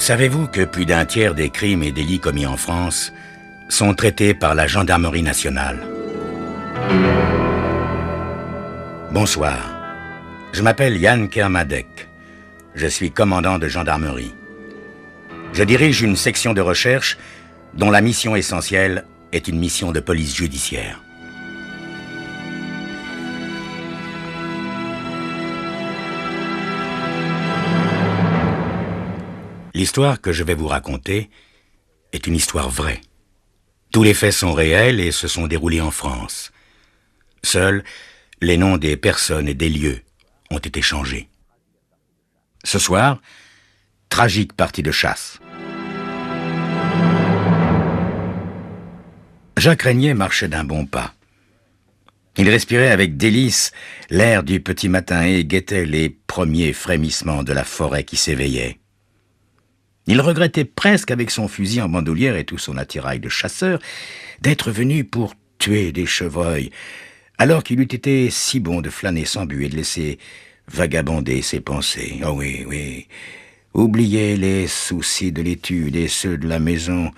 Savez-vous que plus d'un tiers des crimes et délits commis en France sont traités par la gendarmerie nationale? Bonsoir, je m'appelle Yann Kermadec. Je suis commandant de gendarmerie. Je dirige une section de recherche dont la mission essentielle est une mission de police judiciaire. L'histoire que je vais vous raconter est une histoire vraie. Tous les faits sont réels et se sont déroulés en France. Seuls les noms des personnes et des lieux ont été changés. Ce soir, tragique partie de chasse. Jacques Régnier marchait d'un bon pas. Il respirait avec délice l'air du petit matin et guettait les premiers frémissements de la forêt qui s'éveillait. Il regrettait presque, avec son fusil en bandoulière et tout son attirail de chasseur, d'être venu pour tuer des chevreuils, alors qu'il eût été si bon de flâner sans but et de laisser vagabonder ses pensées. Oh oui, oui, oublier les soucis de l'étude et ceux de la maison,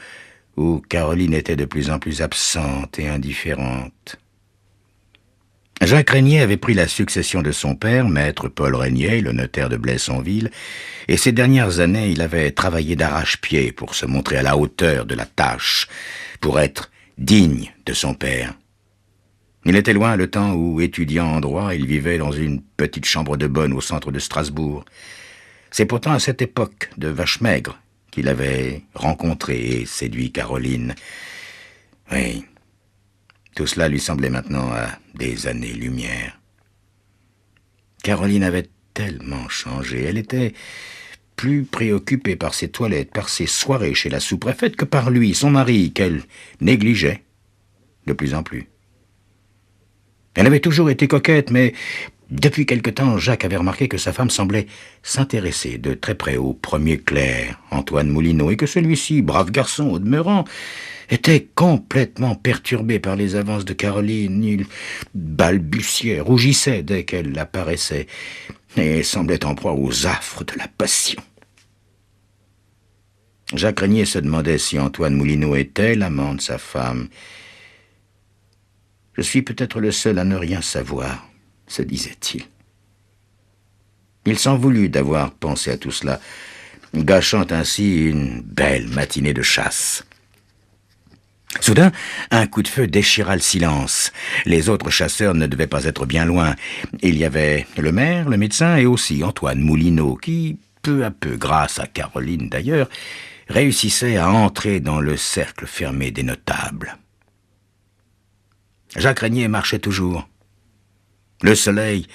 où Caroline était de plus en plus absente et indifférente. Jacques Régnier avait pris la succession de son père, maître Paul Régnier, le notaire de Blaisonville, et ces dernières années, il avait travaillé d'arrache-pied pour se montrer à la hauteur de la tâche, pour être digne de son père. Il était loin le temps où, étudiant en droit, il vivait dans une petite chambre de bonne au centre de Strasbourg. C'est pourtant à cette époque de vache maigre qu'il avait rencontré et séduit Caroline. Oui, tout cela lui semblait maintenant à des années-lumière. Caroline avait tellement changé. Elle était plus préoccupée par ses toilettes, par ses soirées chez la sous-préfète que par lui, son mari, qu'elle négligeait de plus en plus. Elle avait toujours été coquette, mais depuis quelque temps, Jacques avait remarqué que sa femme semblait s'intéresser de très près au premier clerc, Antoine Moulineau, et que celui-ci, brave garçon au demeurant, était complètement perturbé par les avances de Caroline. Il balbutiait, rougissait dès qu'elle apparaissait, et semblait en proie aux affres de la passion. Jacques Régnier se demandait si Antoine Moulineau était l'amant de sa femme. « Je suis peut-être le seul à ne rien savoir », se disait-il. Il s'en voulut d'avoir pensé à tout cela, gâchant ainsi une belle matinée de chasse. Soudain, un coup de feu déchira le silence. Les autres chasseurs ne devaient pas être bien loin. Il y avait le maire, le médecin et aussi Antoine Moulineau, qui, peu à peu, grâce à Caroline d'ailleurs, réussissait à entrer dans le cercle fermé des notables. Jacques Régnier marchait toujours. Le soleil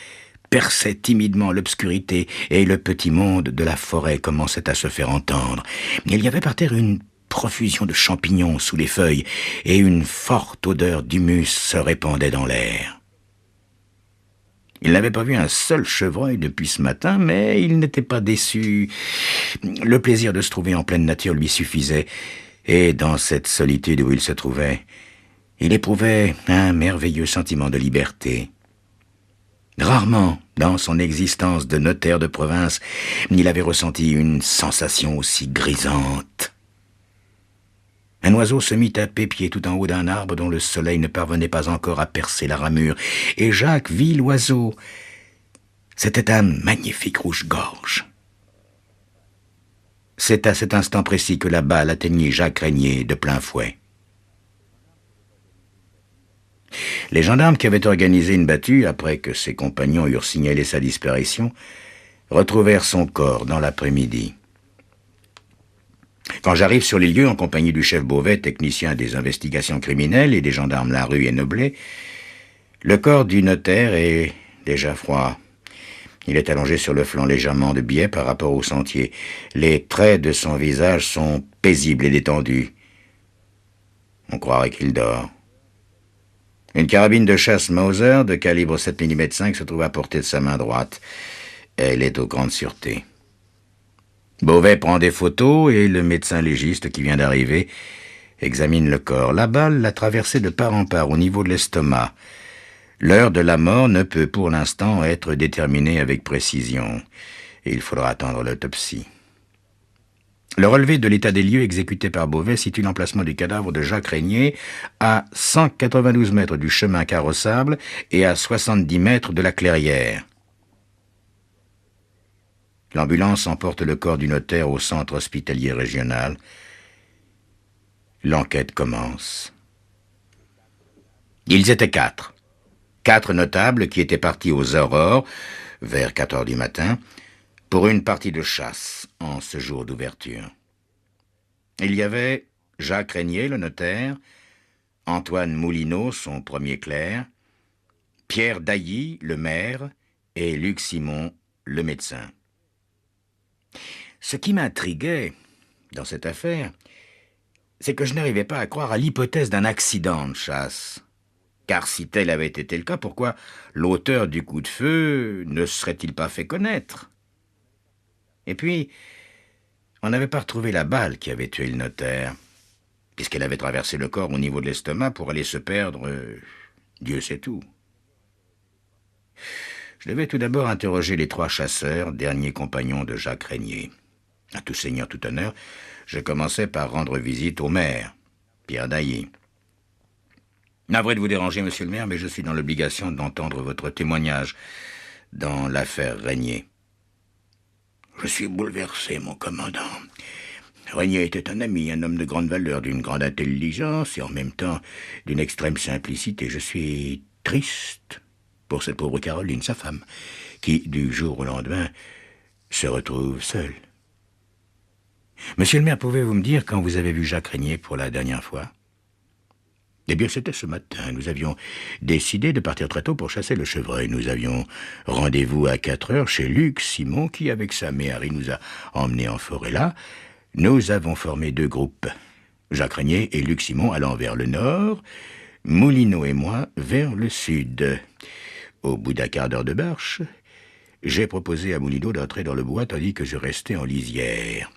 perçait timidement l'obscurité et le petit monde de la forêt commençait à se faire entendre. Il y avait par terre une profusion de champignons sous les feuilles et une forte odeur d'humus se répandait dans l'air. Il n'avait pas vu un seul chevreuil depuis ce matin, mais il n'était pas déçu. Le plaisir de se trouver en pleine nature lui suffisait, et dans cette solitude où il se trouvait, il éprouvait un merveilleux sentiment de liberté. Rarement, dans son existence de notaire de province, il avait ressenti une sensation aussi grisante. Un oiseau se mit à pépier tout en haut d'un arbre dont le soleil ne parvenait pas encore à percer la ramure, et Jacques vit l'oiseau. C'était un magnifique rouge-gorge. C'est à cet instant précis que la balle atteignit Jacques Régnier de plein fouet. Les gendarmes qui avaient organisé une battue, après que ses compagnons eurent signalé sa disparition, retrouvèrent son corps dans l'après-midi. Quand j'arrive sur les lieux en compagnie du chef Beauvais, technicien des investigations criminelles, et des gendarmes Larue et Noblet, le corps du notaire est déjà froid. Il est allongé sur le flanc légèrement de biais par rapport au sentier. Les traits de son visage sont paisibles et détendus. On croirait qu'il dort. Une carabine de chasse Mauser de calibre 7 mm 5 se trouve à portée de sa main droite. Elle est aux grandes sûretés. Beauvais prend des photos et le médecin légiste qui vient d'arriver examine le corps. La balle l'a traversé de part en part au niveau de l'estomac. L'heure de la mort ne peut pour l'instant être déterminée avec précision. Et il faudra attendre l'autopsie. Le relevé de l'état des lieux exécuté par Beauvais situe l'emplacement du cadavre de Jacques Régnier à 192 mètres du chemin carrossable et à 70 mètres de la clairière. L'ambulance emporte le corps du notaire au centre hospitalier régional. L'enquête commence. Ils étaient 4. 4 notables qui étaient partis aux aurores, vers 4 heures du matin, pour une partie de chasse en ce jour d'ouverture. Il y avait Jacques Régnier, le notaire, Antoine Moulineau, son premier clerc, Pierre Dailly, le maire, et Luc Simon, le médecin. Ce qui m'intriguait dans cette affaire, c'est que je n'arrivais pas à croire à l'hypothèse d'un accident de chasse. Car si tel avait été le cas, pourquoi l'auteur du coup de feu ne serait-il pas fait connaître? Et puis, on n'avait pas retrouvé la balle qui avait tué le notaire, puisqu'elle avait traversé le corps au niveau de l'estomac pour aller se perdre, Dieu sait où. Je devais tout d'abord interroger les 3 chasseurs, derniers compagnons de Jacques Régnier. À tout seigneur, tout honneur, je commençais par rendre visite au maire, Pierre Dailly. Navré de vous déranger, monsieur le maire, mais je suis dans l'obligation d'entendre votre témoignage dans l'affaire Régnier. Je suis bouleversé, mon commandant. Régnier était un ami, un homme de grande valeur, d'une grande intelligence et en même temps d'une extrême simplicité. Je suis triste pour cette pauvre Caroline, sa femme, qui, du jour au lendemain, se retrouve seule. Monsieur le maire, pouvez-vous me dire quand vous avez vu Jacques Régnier pour la dernière fois? Eh bien, c'était ce matin. Nous avions décidé de partir très tôt pour chasser le chevreuil. Nous avions rendez-vous à 4 heures chez Luc Simon, qui, avec sa méhari, nous a emmenés en forêt là. Nous avons formé 2 groupes. Jacques Régnier et Luc Simon allant vers le nord, Moulineau et moi vers le sud. Au bout d'un quart d'heure de marche, j'ai proposé à Moulineau d'entrer dans le bois tandis que je restais en lisière.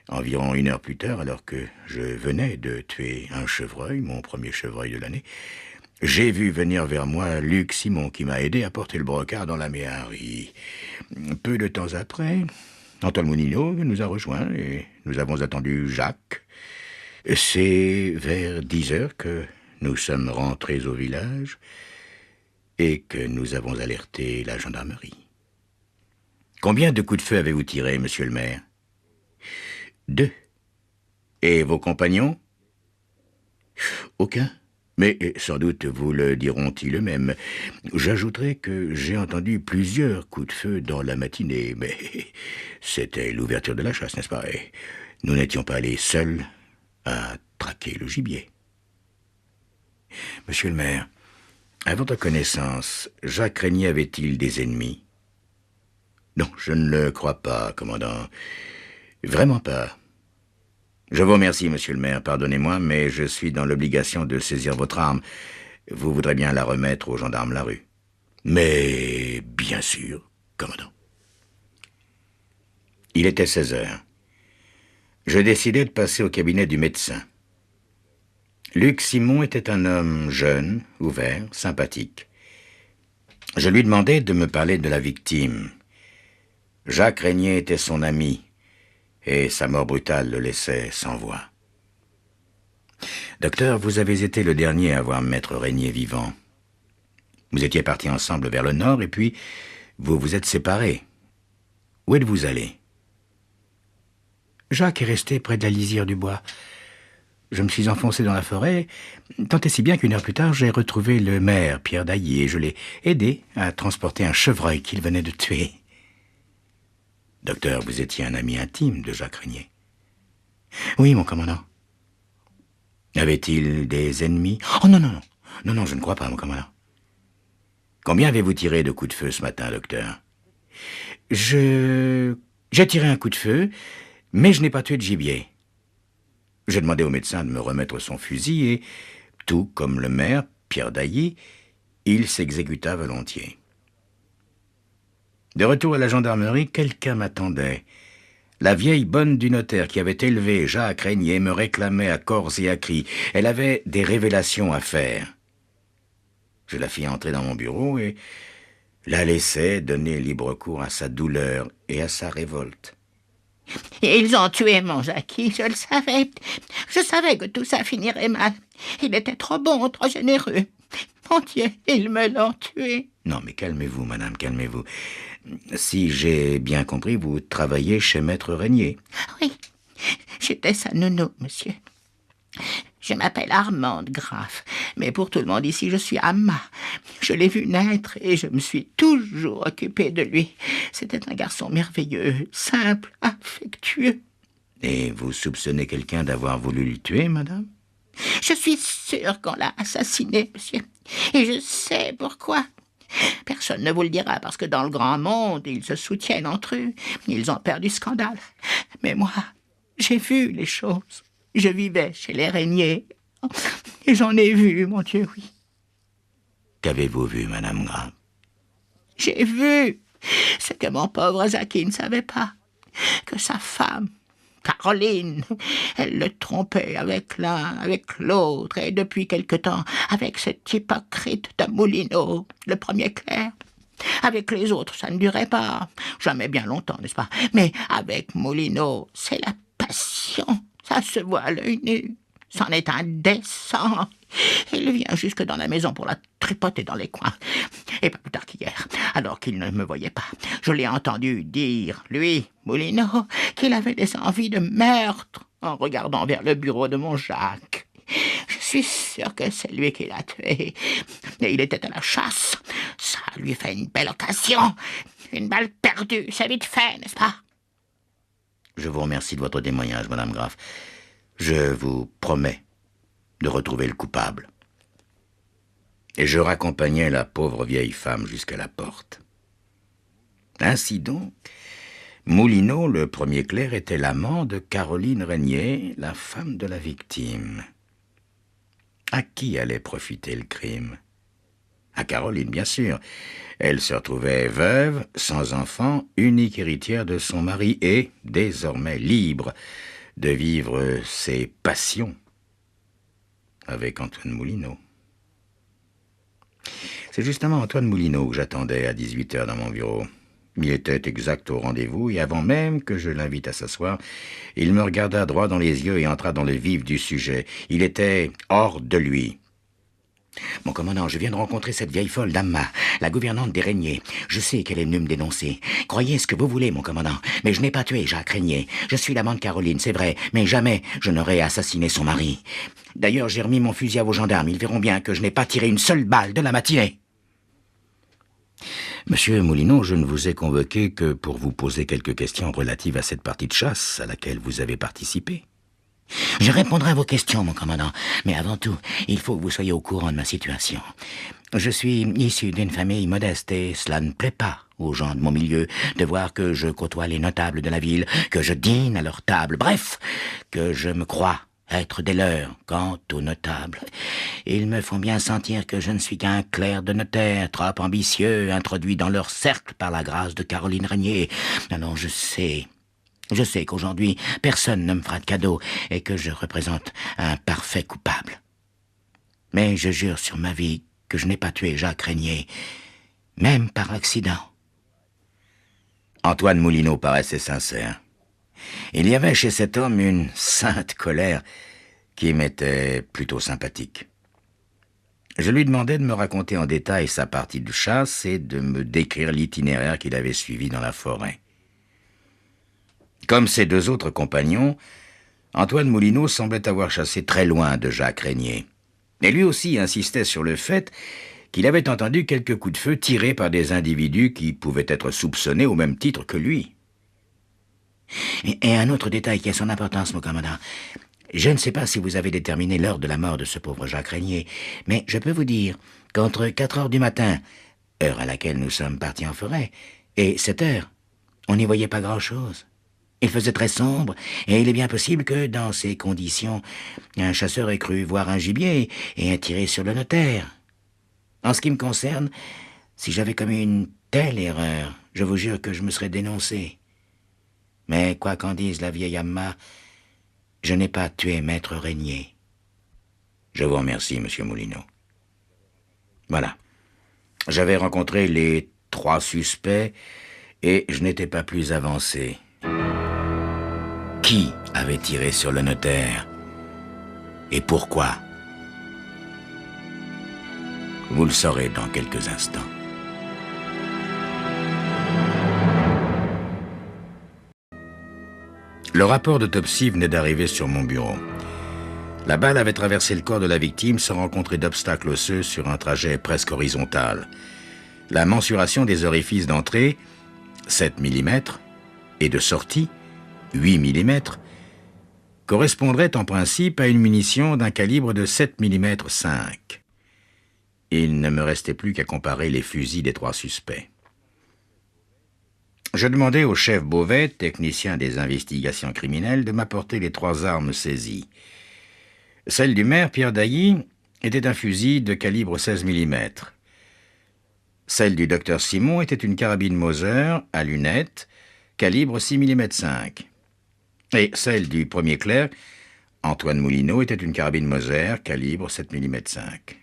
Environ 1 heure plus tard, alors que je venais de tuer un chevreuil, mon premier chevreuil de l'année, j'ai vu venir vers moi Luc Simon qui m'a aidé à porter le brocard dans la méhari. Peu de temps après, Antoine Moulineau nous a rejoints et nous avons attendu Jacques. C'est vers 10 heures que nous sommes rentrés au village et que nous avons alerté la gendarmerie. Combien de coups de feu avez-vous tiré, monsieur le maire? 2. Et vos compagnons? Aucun. Mais sans doute vous le diront-ils eux-mêmes. J'ajouterai que j'ai entendu plusieurs coups de feu dans la matinée, mais c'était l'ouverture de la chasse, n'est-ce pas? Et nous n'étions pas allés seuls à traquer le gibier. Monsieur le maire, à votre connaissance, Jacques Régnier avait-il des ennemis? Non, je ne le crois pas, commandant. Vraiment pas. Je vous remercie, monsieur le maire, pardonnez-moi, mais je suis dans l'obligation de saisir votre arme. Vous voudrez bien la remettre aux gendarmes Larue. Mais bien sûr, commandant. Il était 16 heures. Je décidai de passer au cabinet du médecin. Luc Simon était un homme jeune, ouvert, sympathique. Je lui demandai de me parler de la victime. Jacques Régnier était son ami, et sa mort brutale le laissait sans voix. Docteur, vous avez été le dernier à voir Maître Régnier vivant. Vous étiez partis ensemble vers le nord, et puis vous vous êtes séparés. Où êtes-vous allés? Jacques est resté près de la lisière du bois. Je me suis enfoncé dans la forêt, tant et si bien qu'une heure plus tard, j'ai retrouvé le maire, Pierre Dailly, et je l'ai aidé à transporter un chevreuil qu'il venait de tuer. Docteur, vous étiez un ami intime de Jacques Régnier. Oui, mon commandant. Avait-il des ennemis? Oh non, non, non. Non, je ne crois pas, mon commandant. Combien avez-vous tiré de coups de feu ce matin, docteur? J'ai tiré un coup de feu, mais je n'ai pas tué de gibier. J'ai demandé au médecin de me remettre son fusil et, tout comme le maire, Pierre Dailly, il s'exécuta volontiers. De retour à la gendarmerie, quelqu'un m'attendait. La vieille bonne du notaire qui avait élevé Jacques Régnier me réclamait à corps et à cris. Elle avait des révélations à faire. Je la fis entrer dans mon bureau et la laissai donner libre cours à sa douleur et à sa révolte. Ils ont tué mon Jackie, je le savais. Je savais que tout ça finirait mal. Il était trop bon, trop généreux. Mon Dieu, ils me l'ont tué. Non, mais calmez-vous, madame, calmez-vous. Si j'ai bien compris, vous travaillez chez Maître Régnier. Oui, j'étais sa nounou, monsieur. Je m'appelle Armande Graff, mais pour tout le monde ici, je suis Amma. Je l'ai vu naître et je me suis toujours occupée de lui. C'était un garçon merveilleux, simple, affectueux. Et vous soupçonnez quelqu'un d'avoir voulu le tuer, madame? Je suis sûre qu'on l'a assassiné, monsieur. Et je sais pourquoi. Personne ne vous le dira, parce que dans le grand monde, ils se soutiennent entre eux. Ils ont peur du scandale. Mais moi, j'ai vu les choses. Je vivais chez les Régnier. Et j'en ai vu, mon Dieu, oui. Qu'avez-vous vu, madame Graff? J'ai vu ce que mon pauvre Jackie ne savait pas. Que sa femme, Caroline, elle le trompait avec l'un, avec l'autre, et depuis quelque temps, avec cet hypocrite de Moulineau, le premier clerc. Avec les autres, ça ne durait pas. Jamais bien longtemps, n'est-ce pas? Mais avec Moulineau, c'est la passion. Ça se voit à l'œil nu. C'en est indécent. Il vient jusque dans la maison pour la tripoter dans les coins. Et pas plus tard qu'hier, alors qu'il ne me voyait pas, je l'ai entendu dire, lui, Moulineau, qu'il avait des envies de meurtre en regardant vers le bureau de mon Jacques. Je suis sûre que c'est lui qui l'a tué. Et il était à la chasse. Ça lui fait une belle occasion. Une balle perdue, c'est vite fait, n'est-ce pas? Je vous remercie de votre témoignage, madame Graff. Je vous promets de retrouver le coupable. Et je raccompagnai la pauvre vieille femme jusqu'à la porte. Ainsi donc, Moulineau, le premier clerc, était l'amant de Caroline Régnier, la femme de la victime. À qui allait profiter le crime? À Caroline, bien sûr. Elle se retrouvait veuve, sans enfant, unique héritière de son mari et, désormais libre, de vivre ses passions avec Antoine Moulineau. C'est justement Antoine Moulineau que j'attendais à 18h dans mon bureau. Il était exact au rendez-vous, et avant même que je l'invite à s'asseoir, il me regarda droit dans les yeux et entra dans le vif du sujet. Il était hors de lui. « Mon commandant, je viens de rencontrer cette vieille folle d'Amma, la gouvernante des Régnier. Je sais qu'elle est venue me dénoncer. Croyez ce que vous voulez, mon commandant, mais je n'ai pas tué Jacques Régnier. Je suis l'amant de Caroline, c'est vrai, mais jamais je n'aurais assassiné son mari. D'ailleurs, j'ai remis mon fusil à vos gendarmes. Ils verront bien que je n'ai pas tiré une seule balle de la matinée. » Monsieur Moulineau, je ne vous ai convoqué que pour vous poser quelques questions relatives à cette partie de chasse à laquelle vous avez participé. Je répondrai à vos questions, mon commandant, mais avant tout, il faut que vous soyez au courant de ma situation. Je suis issu d'une famille modeste et cela ne plaît pas aux gens de mon milieu de voir que je côtoie les notables de la ville, que je dîne à leur table, bref, que je me crois être des leurs. Quant aux notables, ils me font bien sentir que je ne suis qu'un clerc de notaire, trop ambitieux, introduit dans leur cercle par la grâce de Caroline Régnier. Alors je sais qu'aujourd'hui, personne ne me fera de cadeau et que je représente un parfait coupable. Mais je jure sur ma vie que je n'ai pas tué Jacques Régnier, même par accident. Antoine Moulineau paraissait sincère. Il y avait chez cet homme une sainte colère qui m'était plutôt sympathique. Je lui demandai de me raconter en détail sa partie de chasse et de me décrire l'itinéraire qu'il avait suivi dans la forêt. Comme ses deux autres compagnons, Antoine Moulineau semblait avoir chassé très loin de Jacques Régnier. Et lui aussi insistait sur le fait qu'il avait entendu quelques coups de feu tirés par des individus qui pouvaient être soupçonnés au même titre que lui. Et un autre détail qui a son importance, mon commandant. Je ne sais pas si vous avez déterminé l'heure de la mort de ce pauvre Jacques Régnier, mais je peux vous dire qu'entre 4 heures du matin, heure à laquelle nous sommes partis en forêt, et 7 heures, on n'y voyait pas grand-chose. Il faisait très sombre, et il est bien possible que, dans ces conditions, un chasseur ait cru voir un gibier et ait tiré sur le notaire. En ce qui me concerne, si j'avais commis une telle erreur, je vous jure que je me serais dénoncé. Mais quoi qu'en dise la vieille Amma, je n'ai pas tué Maître Régnier. Je vous remercie, monsieur Moulineau. Voilà. J'avais rencontré les 3 suspects et je n'étais pas plus avancé. Qui avait tiré sur le notaire? Et pourquoi? Vous le saurez dans quelques instants. Le rapport d'autopsie venait d'arriver sur mon bureau. La balle avait traversé le corps de la victime sans rencontrer d'obstacle osseux sur un trajet presque horizontal. La mensuration des orifices d'entrée, 7 mm, et de sortie, 8 mm, correspondrait en principe à une munition d'un calibre de 7 mm 5. Il ne me restait plus qu'à comparer les fusils des 3 suspects. Je demandai au chef Beauvais, technicien des investigations criminelles, de m'apporter les 3 armes saisies. Celle du maire, Pierre Dailly, était un fusil de calibre 16 mm. Celle du docteur Simon était une carabine Mauser à lunettes, calibre 6 mm 5. Et celle du premier clerc, Antoine Moulineau, était une carabine Mauser, calibre 7 mm 5.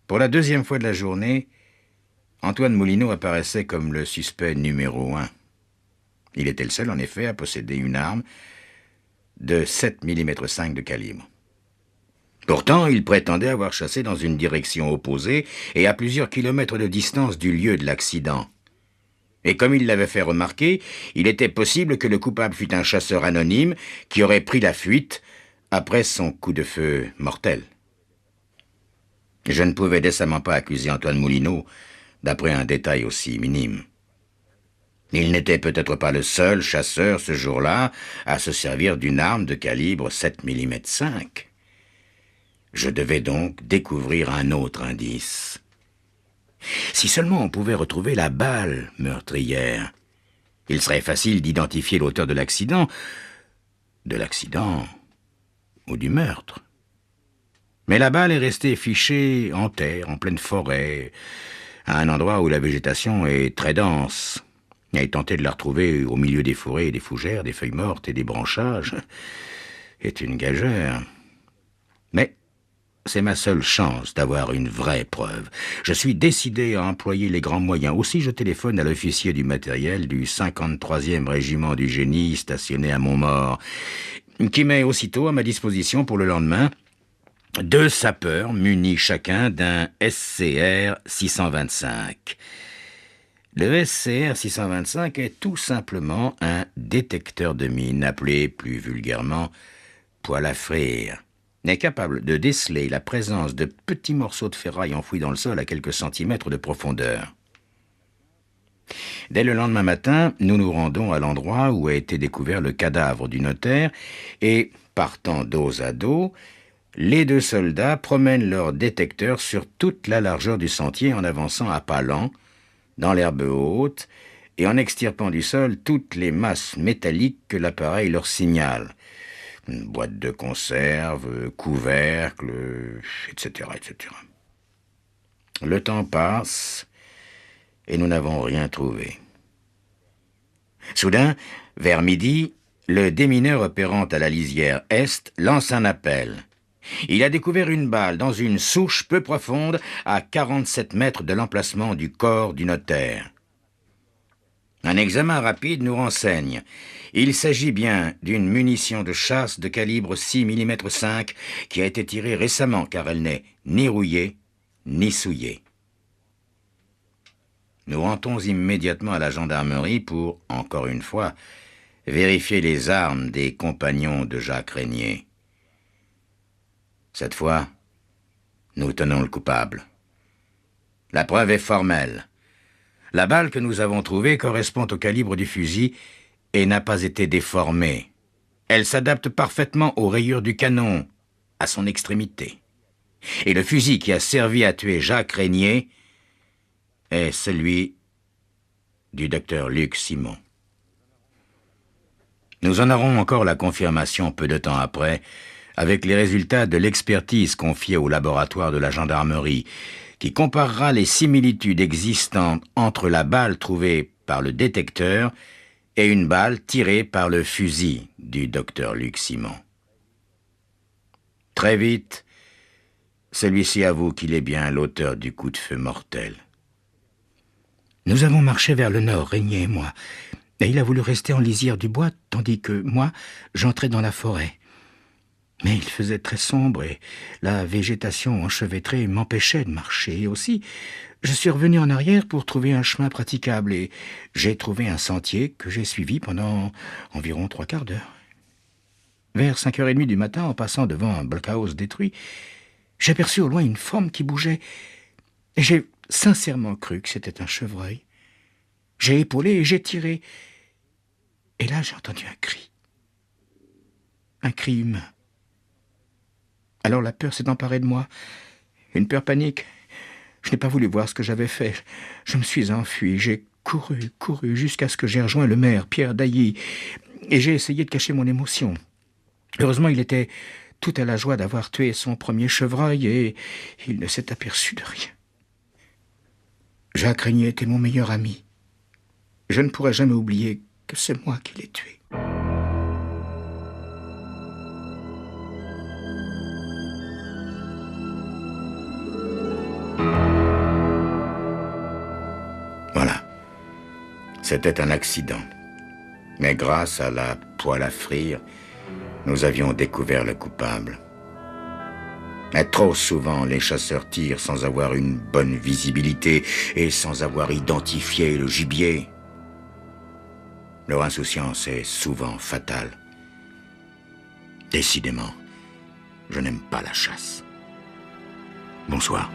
Pour la 2e fois de la journée, Antoine Moulineau apparaissait comme le suspect numéro 1. Il était le seul, en effet, à posséder une arme de 7 mm 5 de calibre. Pourtant, il prétendait avoir chassé dans une direction opposée et à plusieurs kilomètres de distance du lieu de l'accident. Et comme il l'avait fait remarquer, il était possible que le coupable fût un chasseur anonyme qui aurait pris la fuite après son coup de feu mortel. Je ne pouvais décemment pas accuser Antoine Moulineau d'après un détail aussi minime. Il n'était peut-être pas le seul chasseur ce jour-là à se servir d'une arme de calibre 7 mm 5. Je devais donc découvrir un autre indice. Si seulement on pouvait retrouver la balle meurtrière, il serait facile d'identifier l'auteur de l'accident ou du meurtre. Mais la balle est restée fichée en terre, en pleine forêt, à un endroit où la végétation est très dense. Et tenter de la retrouver au milieu des forêts et des fougères, des feuilles mortes et des branchages est une gageure. Mais c'est ma seule chance d'avoir une vraie preuve. Je suis décidé à employer les grands moyens. Aussi, je téléphone à l'officier du matériel du 53e régiment du génie stationné à Montmaur, qui met aussitôt à ma disposition pour le lendemain 2 sapeurs munis chacun d'un SCR 625. Le SCR 625 est tout simplement un détecteur de mines, appelé plus vulgairement poêle à frire, est capable de déceler la présence de petits morceaux de ferraille enfouis dans le sol à quelques centimètres de profondeur. Dès le lendemain matin, nous nous rendons à l'endroit où a été découvert le cadavre du notaire et, partant dos à dos, les 2 soldats promènent leur détecteur sur toute la largeur du sentier en avançant à pas lents, dans l'herbe haute, et en extirpant du sol toutes les masses métalliques que l'appareil leur signale. Boîte de conserve, couvercle, etc., etc. Le temps passe, et nous n'avons rien trouvé. Soudain, vers midi, le démineur opérant à la lisière Est lance un appel. Il a découvert une balle dans une souche peu profonde à 47 mètres de l'emplacement du corps du notaire. Un examen rapide nous renseigne. Il s'agit bien d'une munition de chasse de calibre 6 mm 5 qui a été tirée récemment car elle n'est ni rouillée ni souillée. Nous rentrons immédiatement à la gendarmerie pour, encore une fois, vérifier les armes des compagnons de Jacques Régnier. Cette fois, nous tenons le coupable. La preuve est formelle. La balle que nous avons trouvée correspond au calibre du fusil et n'a pas été déformée. Elle s'adapte parfaitement aux rayures du canon, à son extrémité. Et le fusil qui a servi à tuer Jacques Régnier est celui du docteur Luc Simon. Nous en aurons encore la confirmation peu de temps après, avec les résultats de l'expertise confiée au laboratoire de la gendarmerie, qui comparera les similitudes existantes entre la balle trouvée par le détecteur et une balle tirée par le fusil du docteur Luc Simon. Très vite, celui-ci avoue qu'il est bien l'auteur du coup de feu mortel. Nous avons marché vers le nord, Régnier et moi, Et il a voulu rester en lisière du bois, tandis que moi, j'entrais dans la forêt. Mais il faisait très sombre et la végétation enchevêtrée m'empêchait de marcher. Et aussi, je suis revenu en arrière pour trouver un chemin praticable et j'ai trouvé un sentier que j'ai suivi pendant environ 3/4 d'heure. Vers 5h30 du matin, en passant devant un blockhouse détruit, j'ai aperçu au loin une forme qui bougeait et j'ai sincèrement cru que c'était un chevreuil. J'ai épaulé et j'ai tiré. Et là, j'ai entendu un cri. Un cri humain. Alors la peur s'est emparée de moi. Une peur panique. Je n'ai pas voulu voir ce que j'avais fait. Je me suis enfui. J'ai couru jusqu'à ce que j'ai rejoint le maire, Pierre Dailly, et j'ai essayé de cacher mon émotion. Heureusement, il était tout à la joie d'avoir tué son premier chevreuil et il ne s'est aperçu de rien. Jacques Régnier était mon meilleur ami. Je ne pourrai jamais oublier que c'est moi qui l'ai tué. Voilà. C'était un accident. Mais grâce à la poêle à frire, nous avions découvert le coupable. Mais trop souvent, les chasseurs tirent sans avoir une bonne visibilité et sans avoir identifié le gibier. Leur insouciance est souvent fatale. Décidément, je n'aime pas la chasse. Bonsoir.